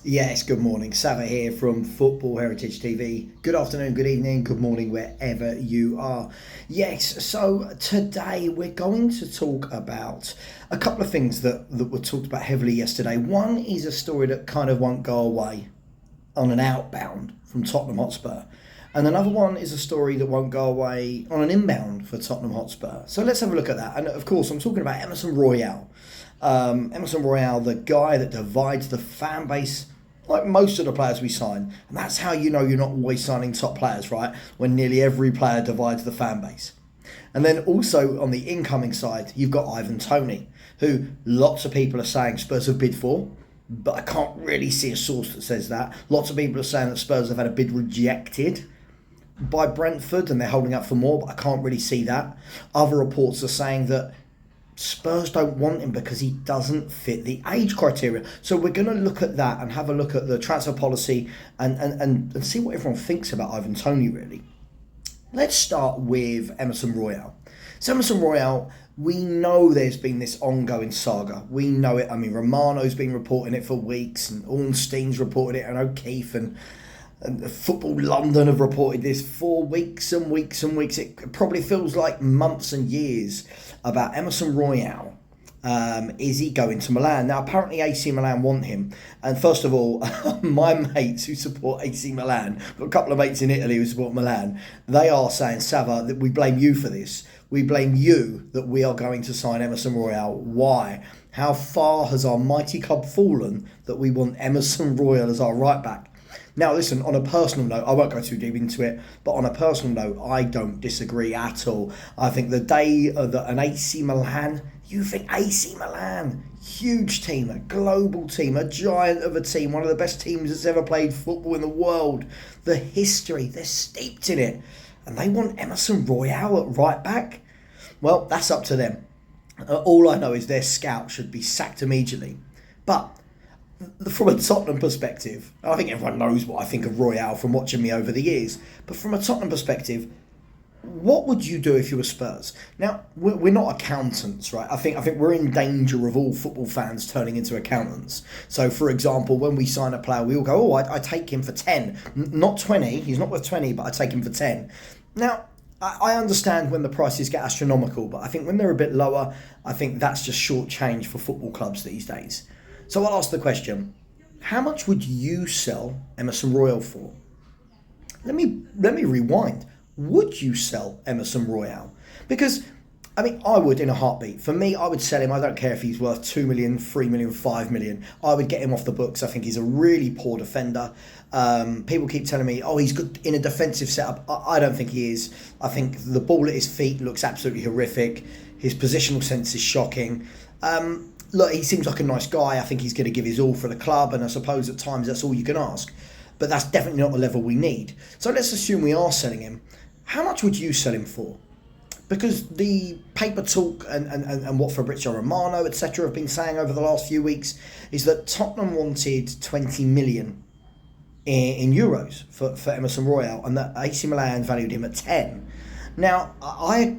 Yes, good morning. Sava here from Football Heritage TV. Good afternoon, good evening, good morning, wherever you are. Yes, so today we're going to talk about a couple of things that were talked about heavily yesterday. One is a story that kind of won't go away on an outbound from Tottenham Hotspur. And another one is a story that won't go away on an inbound for Tottenham Hotspur. So let's have a look at that. And of course, I'm talking about Emerson Royal. Emerson Royale, the guy that divides the fan base like most of the players we sign. And that's how you know you're not always signing top players, right? When nearly every player divides the fan base. And then also on the incoming side, you've got Toney, who lots of people are saying Spurs have bid for, but I can't really see a source that says that. Lots of people are saying that Spurs have had a bid rejected by Brentford and they're holding up for more, but I can't really see that. Other reports are saying that Spurs don't want him because he doesn't fit the age criteria. So we're going to look at that and have a look at the transfer policy and see what everyone thinks about Toney, really. Let's start with Emerson Royal. So Emerson Royal, we know there's been this ongoing saga. We know it. I mean, Romano's been reporting it for weeks and Ornstein's reported it and O'Keefe and Football London have reported this for weeks and weeks and weeks. It probably feels like months and years about Emerson Royal. Is he going to Milan? Now, apparently AC Milan want him. And first of all, my mates who support AC Milan, got a couple of mates in Italy who support Milan, they are saying, Sava, that we blame you for this. We blame you that we are going to sign Emerson Royal. Why? How far has our mighty club fallen that we want Emerson Royal as our right back? Now, listen, on a personal note, I won't go too deep into it, but on a personal note, I don't disagree at all. I think the day that an AC Milan, you think AC Milan, huge team, a global team, a giant of a team, one of the best teams that's ever played football in the world, the history, they're steeped in it, and they want Emerson Royal at right back? Well, that's up to them. All I know is their scout should be sacked immediately. But from a Tottenham perspective, I think everyone knows what I think of Royale from watching me over the years, but from a Tottenham perspective, what would you do if you were Spurs? Now, we're not accountants, right? I think we're in danger of all football fans turning into accountants. So, for example, when we sign a player, we all go, I take him for 10. Not 20, he's not worth 20, but I take him for 10. Now, I understand when the prices get astronomical, but I think when they're a bit lower, I think that's just short change for football clubs these days. So I'll ask the question, how much would you sell Emerson Royal for? Let me rewind. Would you sell Emerson Royal? Because, I mean, I would in a heartbeat. For me, I would sell him. I don't care if he's worth 2 million, 3 million, 5 million. I would get him off the books. I think he's a really poor defender. People keep telling me, he's good in a defensive setup. I don't think he is. I think the ball at his feet looks absolutely horrific. His positional sense is shocking. Look, he seems like a nice guy. I think he's going to give his all for the club, and I suppose at times that's all you can ask. But that's definitely not the level we need. So let's assume we are selling him. How much would you sell him for? Because the paper talk and what Fabrizio Romano, etc., have been saying over the last few weeks is that Tottenham wanted 20 million in euros for Emerson Royal, and that AC Milan valued him at 10. Now, I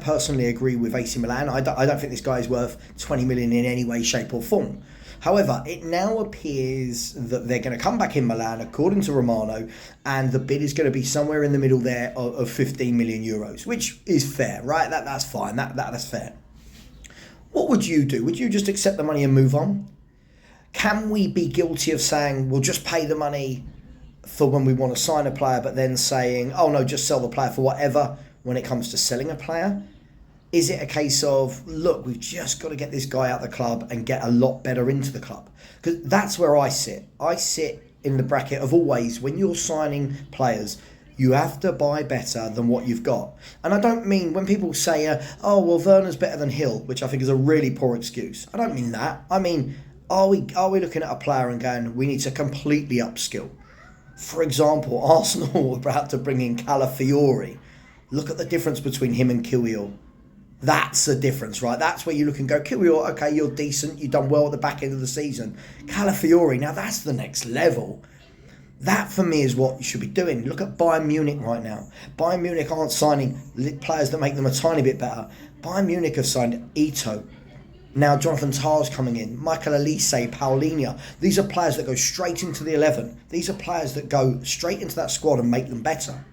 personally agree with AC Milan. I don't think this guy is worth 20 million in any way, shape or form. However, it now appears that they're going to come back in Milan, according to Romano, and the bid is going to be somewhere in the middle there of 15 million euros, which is fair, right? That's fine. That's fair. What would you do? Would you just accept the money and move on? Can we be guilty of saying, we'll just pay the money for when we want to sign a player, but then saying, oh no, just sell the player for whatever when it comes to selling a player? Is it a case of, look, we've just got to get this guy out of the club and get a lot better into the club? Because that's where I sit. I sit in the bracket of always, when you're signing players, you have to buy better than what you've got. And I don't mean when people say, Werner's better than Hill, which I think is a really poor excuse. I don't mean that. I mean, are we looking at a player and going, we need to completely upskill? For example, Arsenal were about to bring in Calafiori. Look at the difference between him and Kiwior. That's a difference, right? That's where you look and go, Kiwior, okay, you're decent, you've done well at the back end of the season. Calafiori, now that's the next level. That, for me, is what you should be doing. Look at Bayern Munich right now. Bayern Munich aren't signing players that make them a tiny bit better. Bayern Munich have signed Ito, Now Jonathan Tah's coming in, Michael Elise, Paulinho. These are players that go straight into the 11. These are players that go straight into that squad and make them better.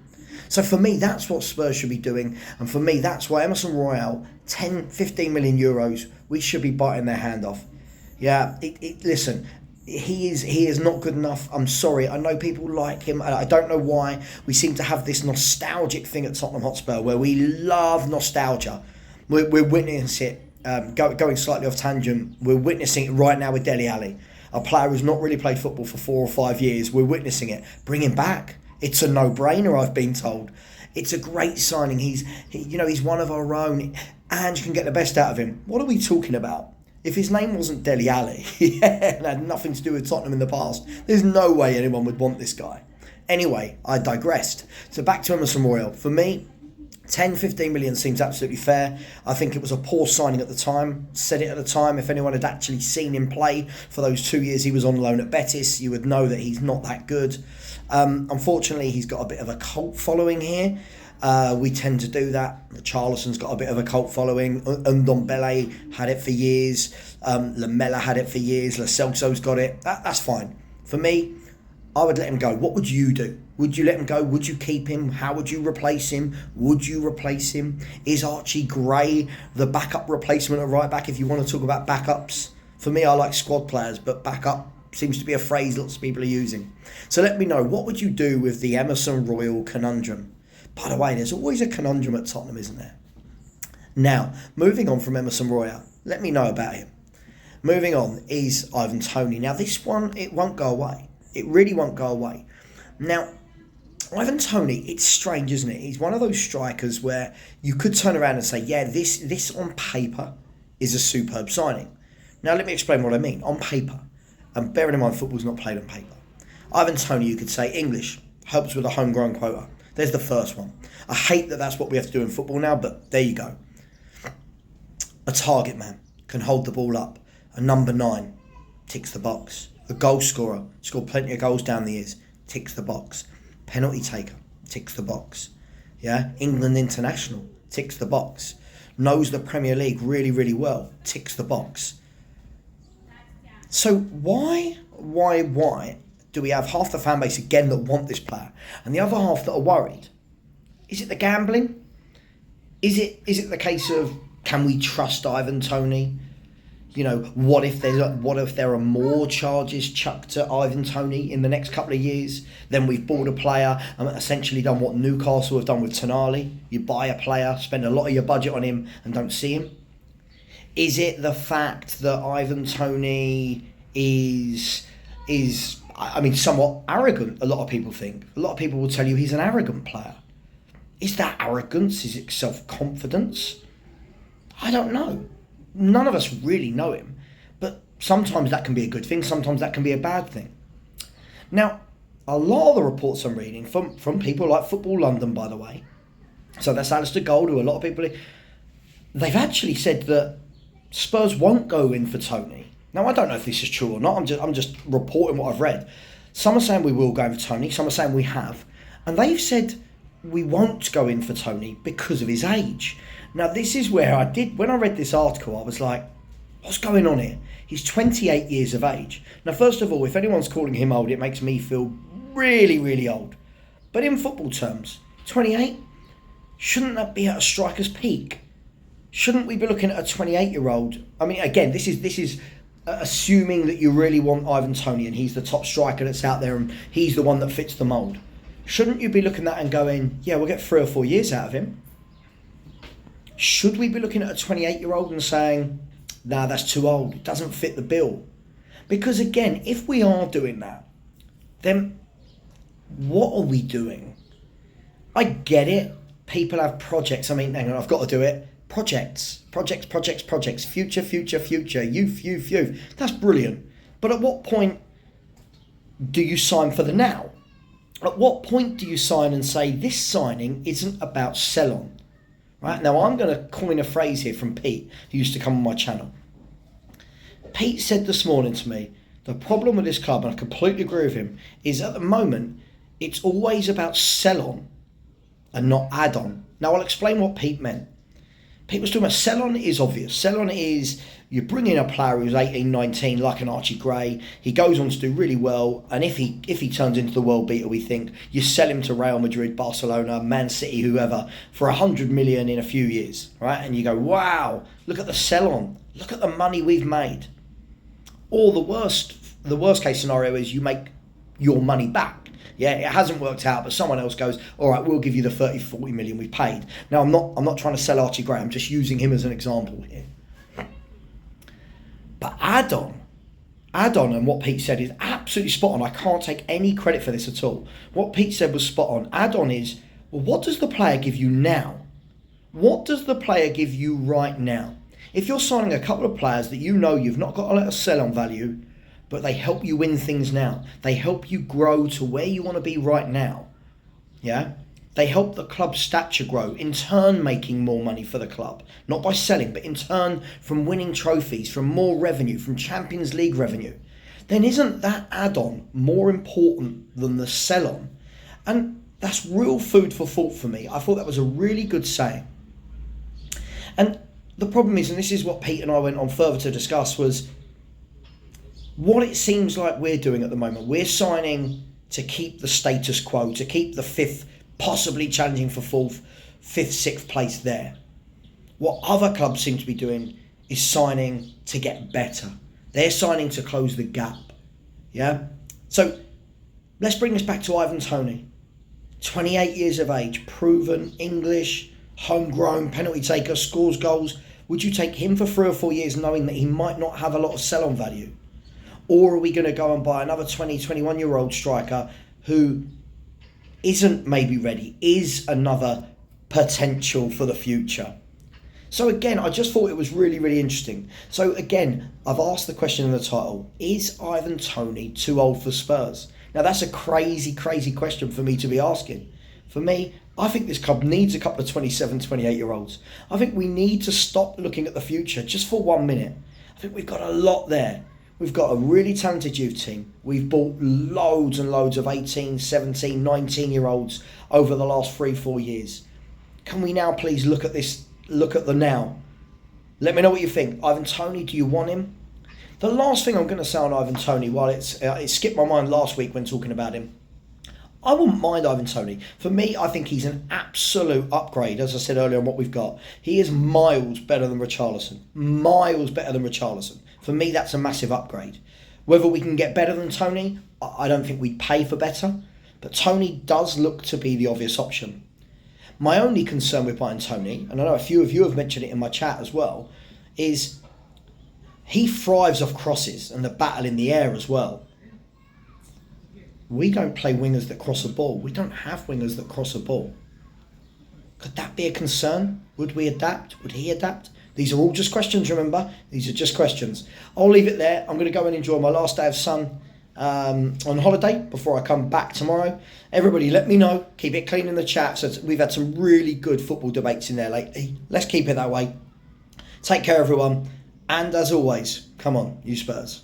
So for me, that's what Spurs should be doing. And for me, that's why Emerson Royale, 10, 15 million euros, we should be biting their hand off. Yeah, listen, he is not good enough. I'm sorry. I know people like him. I don't know why. We seem to have this nostalgic thing at Tottenham Hotspur where we love nostalgia. We're witnessing it. Going slightly off tangent, we're witnessing it right now with Dele Alli, a player who's not really played football for 4 or 5 years. We're witnessing it. Bring him back. It's a no-brainer, I've been told. It's a great signing. He's one of our own, and you can get the best out of him. What are we talking about? If his name wasn't Dele Alli, and had nothing to do with Tottenham in the past, there's no way anyone would want this guy. Anyway, I digressed. So back to Emerson Royal. For me, 10, 15 million seems absolutely fair. I think it was a poor signing at the time. Said it at the time. If anyone had actually seen him play for those 2 years he was on loan at Betis, you would know that he's not that good. Unfortunately, he's got a bit of a cult following here. We tend to do that. Charlison's got a bit of a cult following. Ndombele had it for years. Lamela had it for years. Lo Celso's got it. That's fine. For me, I would let him go. What would you do? Would you let him go? Would you keep him? How would you replace him? Would you replace him? Is Archie Gray the backup replacement at right back if you want to talk about backups? For me, I like squad players, but backup seems to be a phrase lots of people are using. So let me know, what would you do with the Emerson Royal conundrum? By the way, there's always a conundrum at Tottenham, isn't there? Now, moving on from Emerson Royal, let me know about him. Moving on is Ivan Toney. Now, this one, it won't go away. It really won't go away. Now, Ivan Toney, it's strange, isn't it? He's one of those strikers where you could turn around and say, yeah, this on paper is a superb signing. Now, let me explain what I mean. On paper, and bearing in mind football's not played on paper. Ivan Toney, you could say English, helps with a homegrown quota. There's the first one. I hate that that's what we have to do in football now, but there you go. A target man, can hold the ball up. A number 9, ticks the box. A goal scorer, scored plenty of goals down the years, ticks the box. Penalty taker, ticks the box. Yeah, England international, ticks the box. Knows the Premier League really, really well, ticks the box. So why do we have half the fan base again that want this player and the other half that are worried? Is it the gambling? Is it the case of, can we trust Ivan Toney? You know, what if there are more charges chucked at Ivan Toney in the next couple of years? Then we've bought a player and essentially done what Newcastle have done with Tonali. You buy a player, spend a lot of your budget on him and don't see him. Is it the fact that Ivan Toney is somewhat arrogant? A lot of people think. A lot of people will tell you he's an arrogant player. Is that arrogance? Is it self-confidence? I don't know. None of us really know him, but sometimes that can be a good thing, sometimes that can be a bad thing. Now, a lot of the reports I'm reading from people like Football London, by the way, so that's Alistair Gold, who a lot of people, they've actually said that Spurs won't go in for Toney. Now, I don't know if this is true or not, I'm just reporting what I've read. Some are saying we will go in for Toney, some are saying we have, and they've said we won't go in for Toney because of his age. Now, this is where when I read this article, I was like, what's going on here? He's 28 years of age. Now, first of all, if anyone's calling him old, it makes me feel really, really old. But in football terms, 28, shouldn't that be at a striker's peak? Shouldn't we be looking at a 28-year-old? I mean, again, this is assuming that you really want Ivan Toney and he's the top striker that's out there and he's the one that fits the mould. Shouldn't you be looking at that and going, yeah, we'll get 3 or 4 years out of him? Should we be looking at a 28-year-old and saying, nah, that's too old, it doesn't fit the bill? Because again, if we are doing that, then what are we doing? I get it. People have projects. I mean, hang on, I've got to do it. Projects. Future. Youth. That's brilliant. But at what point do you sign for the now? At what point do you sign and say, this signing isn't about sell-on? Right? Now, I'm going to coin a phrase here from Pete, who used to come on my channel. Pete said this morning to me, the problem with this club, and I completely agree with him, is at the moment, it's always about sell-on and not add-on. Now, I'll explain what Pete meant. Pete was talking about sell-on is obvious. Sell-on is You bring in a player who's 18, 19, like an Archie Gray. He goes on to do really well, and if he turns into the world beater, we think you sell him to Real Madrid, Barcelona, Man City, whoever, for 100 million in a few years, right? And you go, wow, look at the sell-on, look at the money we've made. Or the worst case scenario is you make your money back. Yeah, it hasn't worked out, but someone else goes, all right, we'll give you the 30, 40 million we paid. Now, I'm not trying to sell Archie Gray, I'm just using him as an example here. But add-on and what Pete said is absolutely spot on. I can't take any credit for this at all. What Pete said was spot on. Add-on is, well, what does the player give you now? What does the player give you right now? If you're signing a couple of players that you know you've not got a lot of sell-on value, but they help you win things now. They help you grow to where you want to be right now. Yeah? They help the club's stature grow, in turn making more money for the club. Not by selling, but in turn from winning trophies, from more revenue, from Champions League revenue. Then isn't that add-on more important than the sell-on? And that's real food for thought for me. I thought that was a really good saying. And the problem is, and this is what Pete and I went on further to discuss, was what it seems like we're doing at the moment. We're signing to keep the status quo, to keep the fifth, possibly challenging for fourth, fifth, sixth place there. What other clubs seem to be doing is signing to get better. They're signing to close the gap. Yeah? So let's bring this back to Ivan Toney. 28 years of age, proven, English, homegrown, penalty taker, scores goals. Would you take him for 3 or 4 years knowing that he might not have a lot of sell-on value? Or are we going to go and buy another 20, 21-year-old striker who isn't maybe ready, is another potential for the future? So again, I just thought it was really, really interesting. So again, I've asked the question in the title, is Ivan Toney too old for Spurs? Now that's a crazy, crazy question for me to be asking. For me, I think this club needs a couple of 27, 28-year-olds. I think we need to stop looking at the future just for 1 minute. I think we've got a lot there. We've got a really talented youth team. We've bought loads and loads of 18, 17, 19-year-olds over the last 3-4 years. Can we now please look at this, look at the now? Let me know what you think. Ivan Toney, do you want him? The last thing I'm going to say on Ivan Toney, while it skipped my mind last week when talking about him, I wouldn't mind Ivan Toney. For me, I think he's an absolute upgrade, as I said earlier, on what we've got. He is miles better than Richarlison. Miles better than Richarlison. For me, that's a massive upgrade. Whether we can get better than Toney, I don't think we'd pay for better. But Toney does look to be the obvious option. My only concern with buying Toney, and I know a few of you have mentioned it in my chat as well, is he thrives off crosses and the battle in the air as well. We don't play wingers that cross a ball. We don't have wingers that cross a ball. Could that be a concern? Would we adapt? Would he adapt? These are all just questions, remember? These are just questions. I'll leave it there. I'm going to go and enjoy my last day of sun on holiday before I come back tomorrow. Everybody, let me know. Keep it clean in the chat. So we've had some really good football debates in there lately. Let's keep it that way. Take care, everyone. And as always, come on, you Spurs.